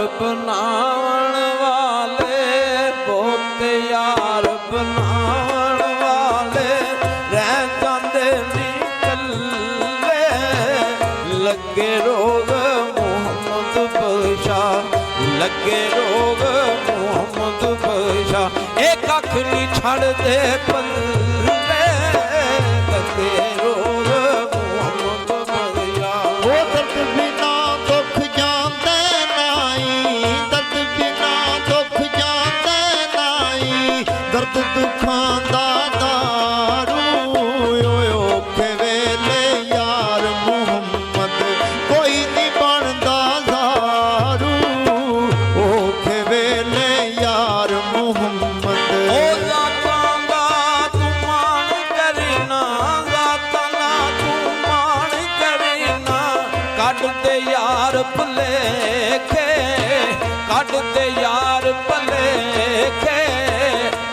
बनावन वाले बहुत यार बनावन वाले रह जाते निकले लगे रोग मोहम्मद बख्शा लगे रोग मोहम्मद बख्शा एक अख नहीं छड़ दे पल्ले लगे रोग मोहम्मद बख्शा वो दर्द बिना दुख जानते नाई दर्द बिना दुख जानते नाई दर्द दुखां दा दारू औखे वेले यार मुहम्मद कोई नहीं बनदा ज़ारू औखे वेले यार मुहम्मद ओ ज़ातां दा तू मान करना ज़ातां दा तू मान करना कढ दे यार भुलेखे कढ दे यार भुलेखे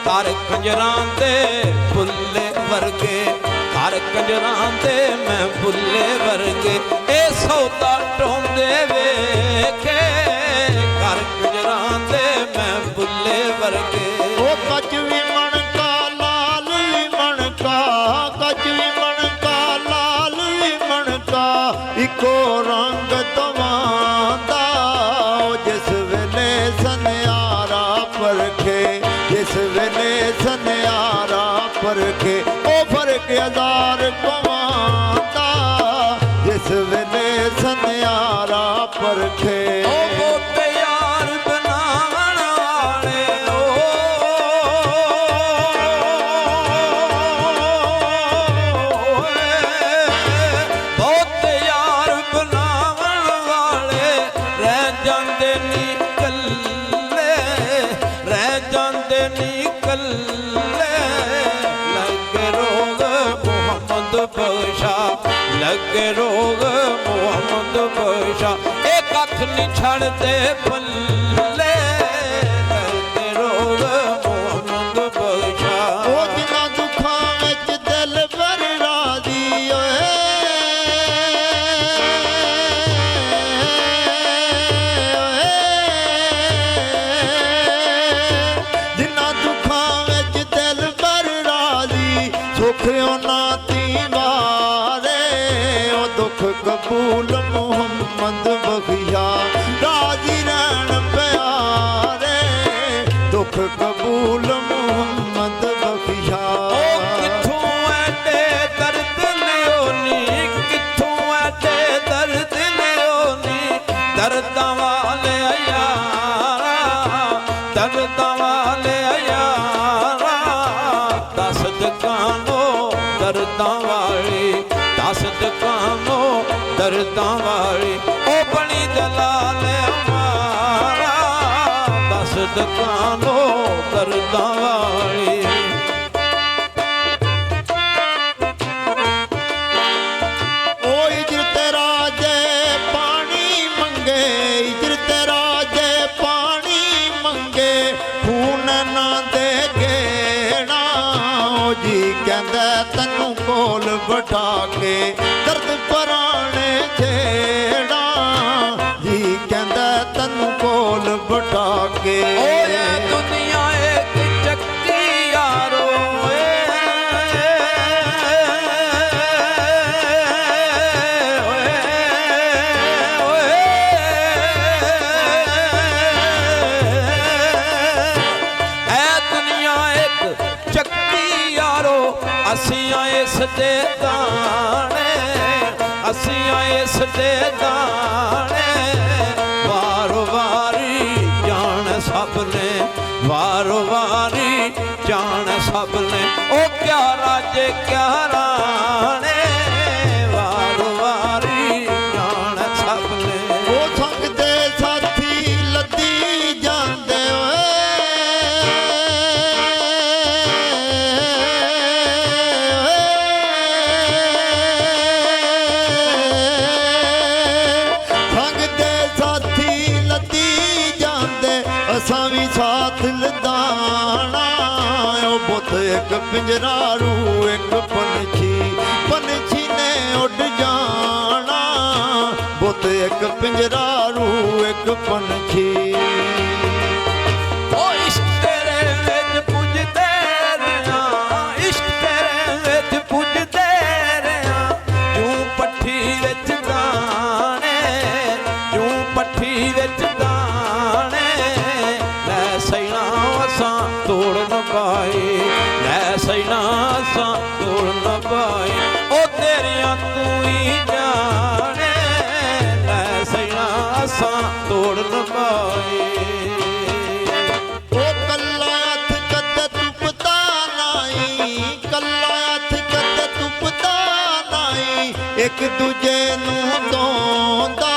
कर कंजरां दे भुल्ले वर्गे कर कंजरां दे मैं भुल्ले वर्गे ए सौदा टोंदे वेखे कर कंजरां दे मैं भुल्ले वर्गे ओ कच भी मन का लाल भी मन का कच भी मन का लाल भी मन का इको रंग दवांदा जिस वेले सनियारा परखे जिस वेले सनियारा परखे ओ फर्क हजार कमांदा जिस वेले सनियारा परखे ओ बहुत यार बनावन वाले बहुत यार बनावन वाले रह जाते निकले रह जाते निकले लगे रोग मोहम्मद बख्शा लगे रोग मोहम्मद बख्शा एक अख नहीं छड़ते पल्ले लगे रोग मोहम्मद बख्शा ओ जिन्ना दुखां विच दिल भर राजी ओए जिन्ना दुखां विच दिल भर राजी सुख ओना ती वारे ओ दुख कबूल मुहम्मद बख्शा राजी रहन प्यारे दुख कबूल मुहम्मद बख्शा ओ किथों ऐडे दर्द लियोनी किथों ऐडे दर्द लियोनी दर्दां वाले यारा दर्दां वाले यारा दस दुकानो दर्दां वाली दस दुकानो दर्दां वाली ओ बनी दलाल हमारा दस दुकानो दर्दां वाली ओ इजरत राजे पानी मंगे इजरत राजे पानी मंगे खून ना दे गेना ओ जी कहंदा तैनू कोल बिठा के दर्द पराने छेड़ा जी कहंदा तैनू कोल बिठा के ओ ये दुनिया एक चक्की यारो असियां इस दे दाने असियां इस दे दाने वारो वारी जान सब ने वारो वारी जान सब ने ओ क्या राजे क्या राणे वारो वारी जान सब ने ओ संग दे साथी लद्दी जांदे असां भी साथ लदाना ओ बुत एक पिंजरारू एक पंछी पंछी ने उड़ जाना बुत एक ਪਿੰਜਰਾ ਰੂ ਇੱਕ ਪੰਛੀ। ਓ ਇਸ਼ਕ ਤੇਰੇ ਵਿੱਚ ਪੁੱਜਦੇ ਰਿਆਂ, ਇਸ਼ਕ ਤੇਰੇ ਵਿੱਚ ਪੁੱਜਦੇ ਰਿਆਂ, ਜੂੰ ਪੱਠੀ ਵਿੱਚ ਦਾਣੇ, ਜੂੰ ਪੱਠੀ ਵਿੱਚ ਦਾਣੇ, ਲੈ ਸੈਣਾ ਅਸਾਂ ਤੋੜ ਨਾ ਪਾਏ, ਲੈ ਸੈਣਾ ਅਸਾਂ ਤੋੜ ਨਾ ਪਾਏ, ਓ ਤੇਰੀਆਂ ਤੂੰ ਹੀ ਜਾਣੇ, ਲੈ ਸੈਣਾ ਅਸਾਂ ਤੋੜ ਨਾ ਪਾਏ। ਉਹ ਕੱਲਾ ਹੱਥ ਕਦੇ ਤੁਪਦਾ ਨਹੀਂ, ਕੱਲਾ ਹੱਥ ਕਦੇ ਤੁਪਦਾ ਨਹੀਂ, ਇੱਕ ਦੂਜੇ ਨੂੰ ਧੋਂਦਾ